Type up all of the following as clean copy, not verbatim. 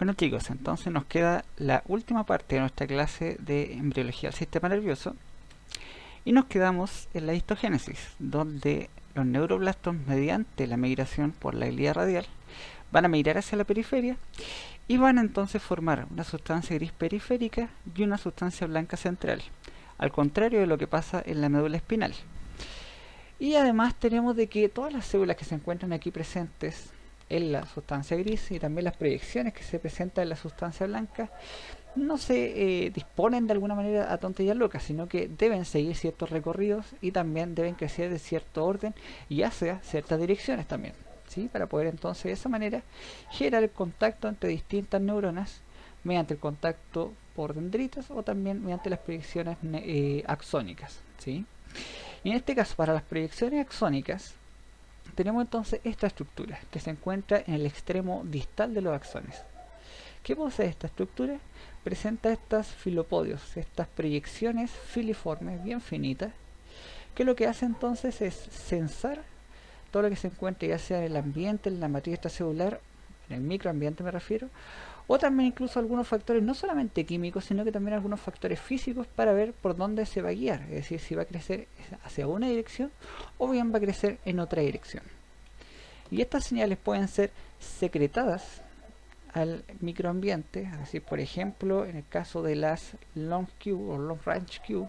Bueno chicos, entonces nos queda la última parte de nuestra clase de embriología del sistema nervioso y nos quedamos en la histogénesis, donde los neuroblastos, mediante la migración por la hilera radial, van a migrar hacia la periferia y van a entonces formar una sustancia gris periférica y una sustancia blanca central, al contrario de lo que pasa en la médula espinal. Y además tenemos de que todas las células que se encuentran aquí presentes en la sustancia gris y también las proyecciones que se presentan en la sustancia blanca no se disponen de alguna manera a tonterías locas, sino que deben seguir ciertos recorridos y también deben crecer de cierto orden y hacia ciertas direcciones también, ¿sí? Para poder entonces de esa manera generar el contacto entre distintas neuronas mediante el contacto por dendritas o también mediante las proyecciones axónicas, ¿sí? Y en este caso, para las proyecciones axónicas, tenemos entonces esta estructura que se encuentra en el extremo distal de los axones. ¿Qué posee esta estructura? Presenta estas filopodios, estas proyecciones filiformes bien finitas, que lo que hace entonces es censar todo lo que se encuentre ya sea en el ambiente, en la matriz extracelular, en el microambiente me refiero, o también incluso algunos factores no solamente químicos, sino que también algunos factores físicos para ver por dónde se va a guiar, es decir, si va a crecer hacia una dirección o bien va a crecer en otra dirección. Y estas señales pueden ser secretadas al microambiente, es decir, por ejemplo, en el caso de las long Q o long range Q,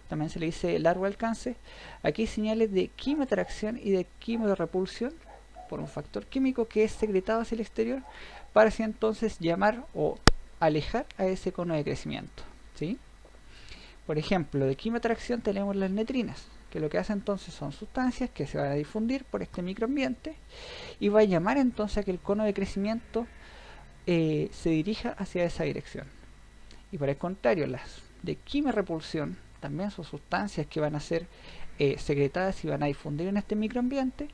también se le dice largo alcance, aquí hay señales de quimiotracción y de quimiorrepulsión por un factor químico que es secretado hacia el exterior para así entonces llamar o alejar a ese cono de crecimiento, ¿sí? Por ejemplo, de quimiotracción tenemos las netrinas, que lo que hacen entonces son sustancias que se van a difundir por este microambiente y va a llamar entonces a que el cono de crecimiento se dirija hacia esa dirección. Y por el contrario, las de quimiorrepulsión también son sustancias que van a ser secretadas y van a difundir en este microambiente.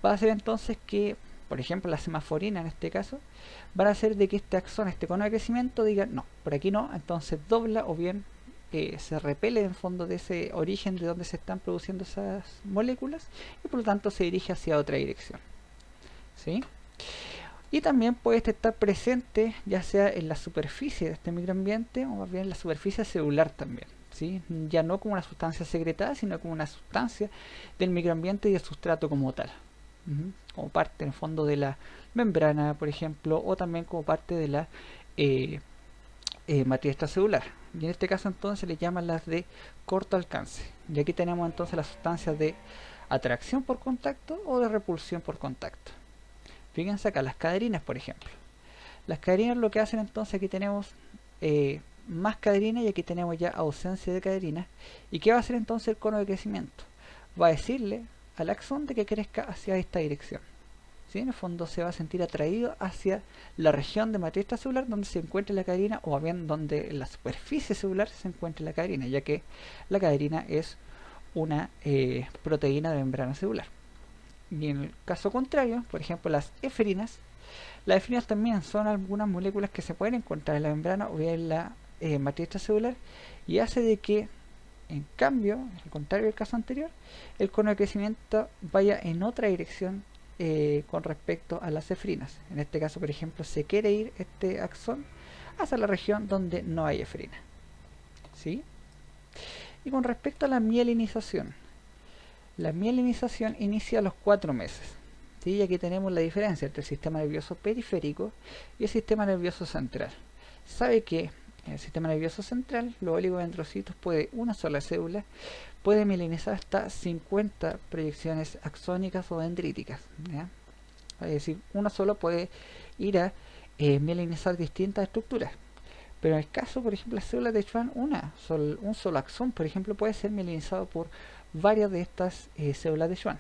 Va a hacer entonces que, por ejemplo, la semaforina en este caso, van a hacer de que este axón, este cono de crecimiento, diga no, por aquí no, entonces dobla o bien se repele en fondo de ese origen de donde se están produciendo esas moléculas y por lo tanto se dirige hacia otra dirección, ¿sí? Y también puede estar presente ya sea en la superficie de este microambiente o más bien en la superficie celular también, ¿sí? Ya no como una sustancia secretada, sino como una sustancia del microambiente y del sustrato como tal, como parte en el fondo de la membrana, por ejemplo, o también como parte de la matriz extracelular. Y en este caso entonces se le llaman las de corto alcance. Y aquí tenemos entonces las sustancias de atracción por contacto o de repulsión por contacto. Fíjense acá, las caderinas, por ejemplo. Las caderinas lo que hacen entonces, aquí tenemos más caderinas y aquí tenemos ya ausencia de caderinas. ¿Y qué va a hacer entonces el cono de crecimiento? Va a decirle al axón de que crezca hacia esta dirección, ¿sí? En el fondo se va a sentir atraído hacia la región de matriz extracelular donde se encuentra la caderina o bien donde en la superficie celular se encuentra la caderina, ya que la caderina es una proteína de membrana celular. Y en el caso contrario, por ejemplo, las eferinas también son algunas moléculas que se pueden encontrar en la membrana o bien en la matriz extracelular y hace de que, en cambio, al contrario del caso anterior, el cono de crecimiento vaya en otra dirección con respecto a las eferinas. En este caso, por ejemplo, se quiere ir este axón hacia la región donde no hay efrina, ¿sí? Y con respecto a la mielinización inicia a los 4 meses. ¿Sí? Y aquí tenemos la diferencia entre el sistema nervioso periférico y el sistema nervioso central. Sabe que en el sistema nervioso central los oligodendrocitos una sola célula puede mielinizar hasta 50 proyecciones axónicas o dendríticas, ¿ya? Es decir, una sola puede ir a mielinizar distintas estructuras. Pero en el caso, por ejemplo, las células de Schwann, un solo axón, por ejemplo, puede ser mielinizado por varias de estas células de Schwann.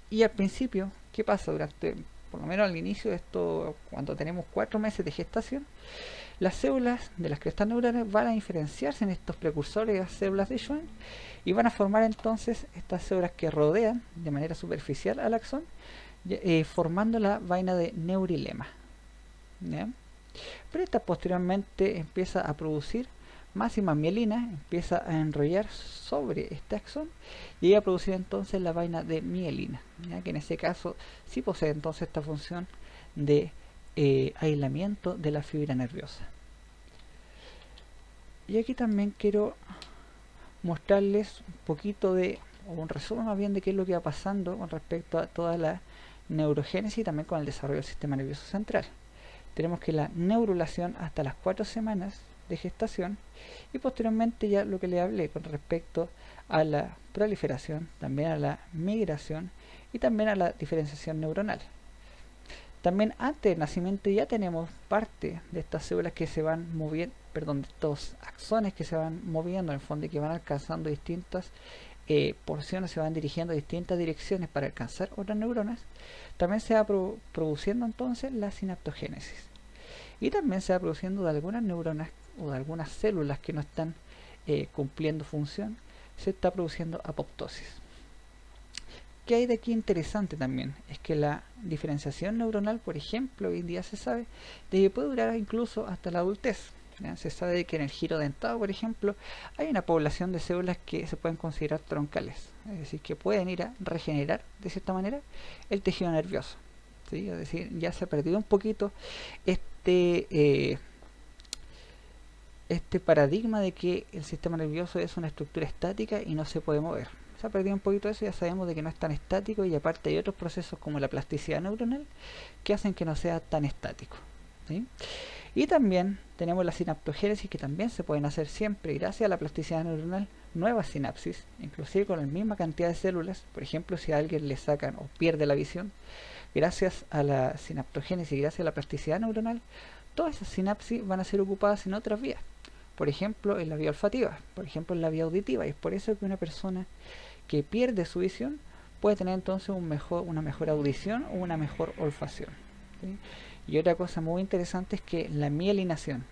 Y al principio, ¿qué pasa? Por lo menos al inicio de esto, cuando tenemos 4 meses de gestación, las células de las crestas neurales van a diferenciarse en estos precursores de las células de Schwann y van a formar entonces estas células que rodean de manera superficial al axón, formando la vaina de neurilema, ¿ya? Pero esta posteriormente empieza a producir más y más mielina, empieza a enrollar sobre este axón y llega a producir entonces la vaina de mielina, ¿ya? Que en ese caso sí posee entonces esta función de aislamiento de la fibra nerviosa. Y aquí también quiero mostrarles un poquito de, o un resumen más bien, de qué es lo que va pasando con respecto a toda la neurogénesis y también con el desarrollo del sistema nervioso central. Tenemos que la neurulación hasta las 4 semanas de gestación, y posteriormente ya lo que le hablé con respecto a la proliferación, también a la migración y también a la diferenciación neuronal. También antes del nacimiento ya tenemos parte de estas células que se van moviendo, perdón, de estos axones que se van moviendo en el fondo y que van alcanzando distintas porciones, se van dirigiendo a distintas direcciones para alcanzar otras neuronas. También se va produciendo entonces la sinaptogénesis. Y también se va produciendo de algunas neuronas o de algunas células que no están cumpliendo función, se está produciendo apoptosis. ¿Qué hay de aquí interesante también? Es que la diferenciación neuronal, por ejemplo, hoy en día se sabe de que puede durar incluso hasta la adultez. ¿Ya? Se sabe de que en el giro dentado, por ejemplo, hay una población de células que se pueden considerar troncales, es decir, que pueden ir a regenerar de cierta manera el tejido nervioso. ¿Sí? Es decir, ya se ha perdido un poquito este paradigma de que el sistema nervioso es una estructura estática y no se puede mover. Se ha perdido un poquito eso, ya sabemos de que no es tan estático, y aparte hay otros procesos como la plasticidad neuronal que hacen que no sea tan estático. ¿Sí? Y también tenemos la sinaptogénesis, que también se pueden hacer siempre, y gracias a la plasticidad neuronal, nuevas sinapsis, inclusive con la misma cantidad de células. Por ejemplo, si a alguien le sacan o pierde la visión, gracias a la sinaptogénesis y gracias a la plasticidad neuronal, todas esas sinapsis van a ser ocupadas en otras vías. Por ejemplo, en la vía olfativa, por ejemplo, en la vía auditiva. Y es por eso que una persona que pierde su visión puede tener entonces una mejor audición o una mejor olfacción. ¿Sí? Y otra cosa muy interesante es que la mielinación,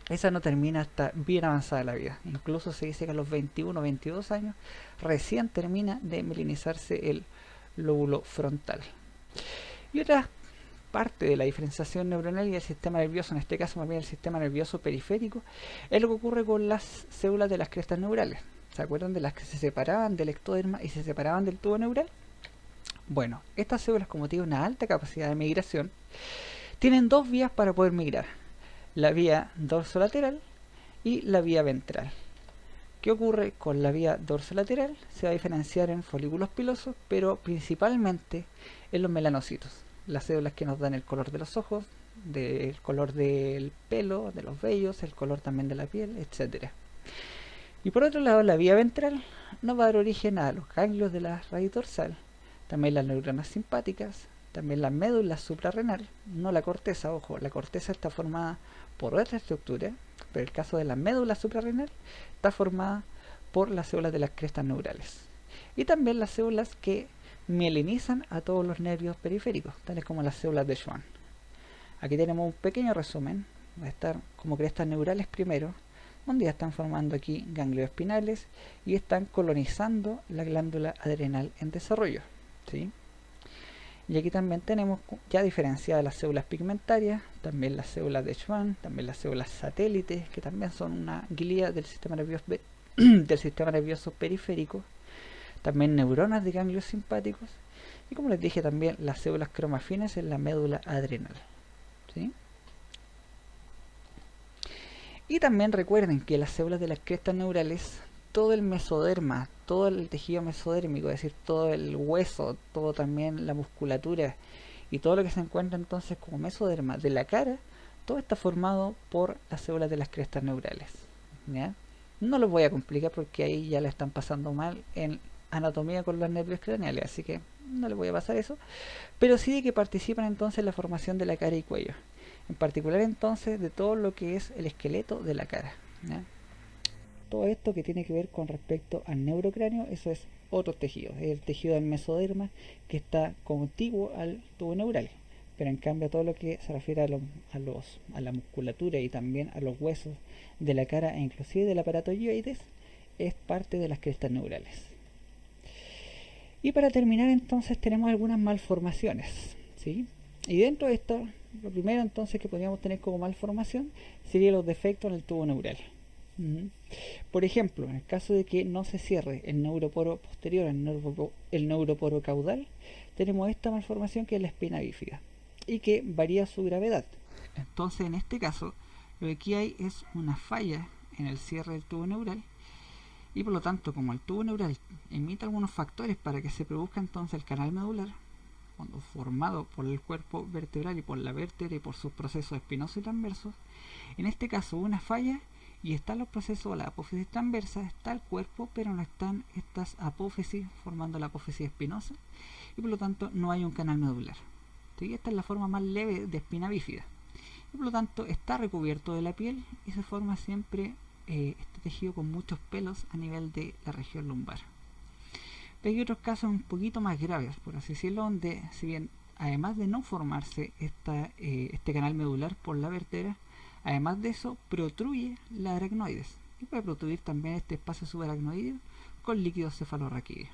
esa no termina hasta bien avanzada la vida. Incluso se dice que a los 21 o 22 años recién termina de mielinizarse el lóbulo frontal. Y otra parte de la diferenciación neuronal y el sistema nervioso, en este caso más bien el sistema nervioso periférico, es lo que ocurre con las células de las crestas neurales. ¿Se acuerdan de las que se separaban del ectoderma y se separaban del tubo neural? Bueno, estas células, como tienen una alta capacidad de migración, tienen dos vías para poder migrar: la vía dorsolateral y la vía ventral. ¿Qué ocurre con la vía dorsolateral? Se va a diferenciar en folículos pilosos, pero principalmente en los melanocitos, las células que nos dan el color de los ojos, del color del pelo, de los vellos, el color también de la piel, etc. Y por otro lado, la vía ventral nos va a dar origen a los ganglios de la raíz dorsal, también las neuronas simpáticas, también la médula suprarrenal, no la corteza. Ojo, la corteza está formada por otra estructura, pero el caso de la médula suprarrenal está formada por las células de las crestas neurales. Y también las células que mielinizan a todos los nervios periféricos, tales como las células de Schwann. Aquí tenemos un pequeño resumen. Va a estar como crestas neurales primero, donde ya están formando aquí ganglios espinales y están colonizando la glándula adrenal en desarrollo. ¿Sí? Y aquí también tenemos ya diferenciadas las células pigmentarias, también las células de Schwann, también las células satélites, que también son una glía del sistema nervioso periférico, también neuronas de ganglios simpáticos, y como les dije, también las células cromafines en la médula adrenal. ¿Sí? Y también recuerden que las células de las crestas neurales, todo el mesoderma, todo el tejido mesodérmico, es decir, todo el hueso, todo también la musculatura y todo lo que se encuentra entonces como mesoderma de la cara, todo está formado por las células de las crestas neurales. ¿Ya? No los voy a complicar porque ahí ya la están pasando mal en anatomía con los nervios craneales, así que no les voy a pasar eso, pero sí de que participan entonces en la formación de la cara y cuello, en particular entonces de todo lo que es el esqueleto de la cara. ¿Ya? Todo esto que tiene que ver con respecto al neurocráneo, eso es otro tejido, es el tejido del mesoderma que está contiguo al tubo neural, pero en cambio todo lo que se refiere a la musculatura y también a los huesos de la cara e inclusive del aparato hyoides es parte de las crestas neurales. Y para terminar entonces tenemos algunas malformaciones, ¿sí? Y dentro de esto, lo primero entonces que podríamos tener como malformación serían los defectos en el tubo neural. Por ejemplo, en el caso de que no se cierre el neuroporo posterior, el neuroporo caudal, tenemos esta malformación que es la espina bífida. y que varía su gravedad. Entonces en este caso lo que aquí hay es una falla en el cierre del tubo neural, y por lo tanto, como el tubo neural emite algunos factores para que se produzca entonces el canal medular, cuando formado por el cuerpo vertebral y por la vértebra y por sus procesos espinosos y transversos, en este caso hubo una falla y están los procesos de la apófisis transversa, está el cuerpo, pero no están estas apófisis formando la apófisis espinosa, y por lo tanto no hay un canal medular. ¿Sí? Esta es la forma más leve de espina bífida, y por lo tanto está recubierto de la piel y se forma siempre este tejido con muchos pelos a nivel de la región lumbar. Pero hay otros casos un poquito más graves, por así decirlo, donde si bien además de no formarse este canal medular por la vértebra, además de eso protruye la aracnoides, y puede protruir también este espacio subaracnoideo con líquido cefalorraquídeo.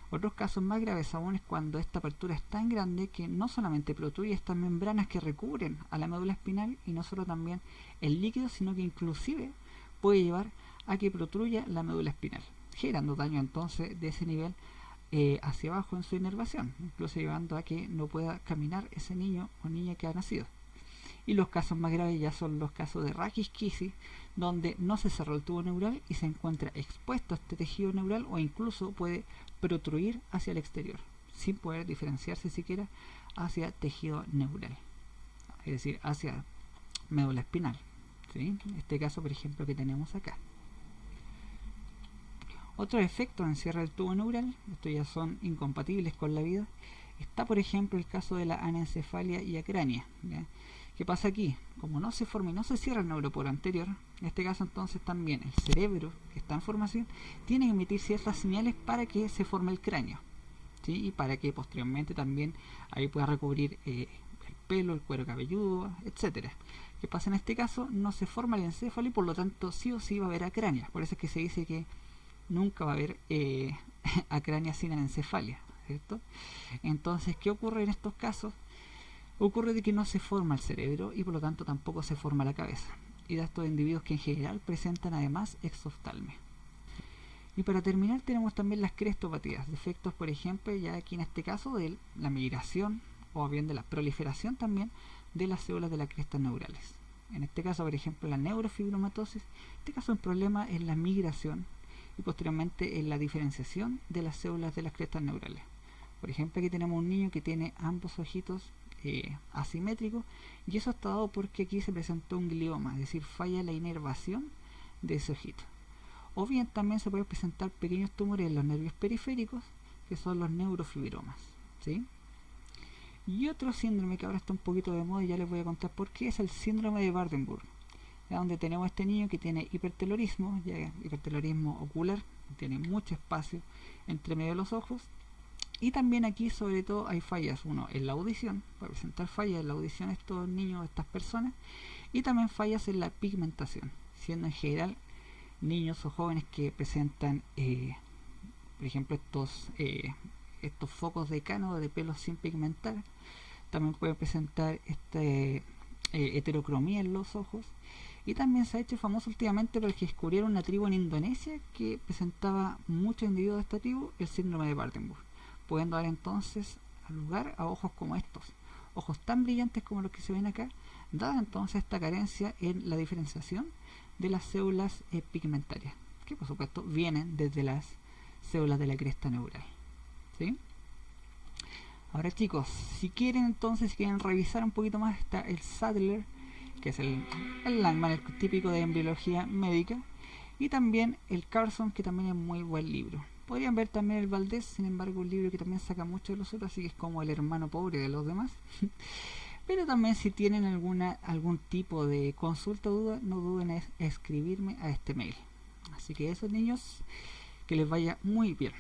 Otros casos más graves aún es cuando esta apertura es tan grande que no solamente protruye estas membranas que recubren a la médula espinal y no solo también el líquido, sino que inclusive puede llevar a que protruya la médula espinal, generando daño entonces de ese nivel hacia abajo en su inervación, incluso llevando a que no pueda caminar ese niño o niña que ha nacido. Y los casos más graves ya son los casos de raquisquisis, donde no se cerró el tubo neural y se encuentra expuesto a este tejido neural, o incluso puede protruir hacia el exterior, sin poder diferenciarse siquiera hacia tejido neural, es decir, hacia médula espinal. ¿Sí? Este caso, por ejemplo, que tenemos acá. Otros efectos en cierre del tubo neural, estos ya son incompatibles con la vida. Está, por ejemplo, el caso de la anencefalia y acrania. ¿Ya? ¿Qué pasa aquí? Como no se forma y no se cierra el neuroporo anterior, en este caso entonces también el cerebro que está en formación tiene que emitir ciertas señales para que se forme el cráneo, ¿sí? Y para que posteriormente también ahí pueda recubrir el pelo, el cuero cabelludo, etcétera. ¿Qué pasa en este caso? No se forma el encéfalo y por lo tanto sí o sí va a haber acrania. Por eso es que se dice que nunca va a haber acrania sin anencefalia, ¿cierto? Entonces, ¿qué ocurre en estos casos? Ocurre de que no se forma el cerebro y por lo tanto tampoco se forma la cabeza, y de estos individuos que en general presentan además exoftalmia. Y para terminar tenemos también las crestopatías, defectos por ejemplo ya aquí en este caso de la migración o bien de la proliferación también de las células de las crestas neurales. En este caso, por ejemplo, la neurofibromatosis, en este caso el problema es la migración y posteriormente en la diferenciación de las células de las crestas neurales. Por ejemplo, aquí tenemos un niño que tiene ambos ojitos asimétricos, y eso está dado porque aquí se presentó un glioma, es decir, falla la inervación de ese ojito. O bien también se pueden presentar pequeños tumores en los nervios periféricos, que son los neurofibromas, ¿sí? Y otro síndrome que ahora está un poquito de moda y ya les voy a contar por qué, es el síndrome de Waardenburg, donde tenemos este niño que tiene hipertelorismo, ya hipertelorismo ocular, tiene mucho espacio entre medio de los ojos, y también aquí sobre todo hay fallas, uno en la audición, para presentar fallas en la audición estos niños, estas personas, y también fallas en la pigmentación, siendo en general niños o jóvenes que presentan por ejemplo estos focos de cano de pelo sin pigmentar. También pueden presentar heterocromía en los ojos, y también se ha hecho famoso últimamente porque descubrieron una tribu en Indonesia que presentaba muchos individuos de esta tribu el síndrome de Waardenburg, pudiendo dar entonces lugar a ojos como estos, ojos tan brillantes como los que se ven acá, dada entonces esta carencia en la diferenciación de las células pigmentarias, que por supuesto vienen desde las células de la cresta neural, ¿sí? Ahora chicos, si quieren revisar un poquito más, está el Sadler, que es el Langman, el típico de embriología médica, y también el Carson, que también es muy buen libro. Podrían ver también el Valdés, sin embargo un libro que también saca mucho de los otros, así que es como el hermano pobre de los demás. Pero también si tienen algún tipo de consulta o duda, no duden en escribirme a este mail. Así que eso, niños, que les vaya muy bien.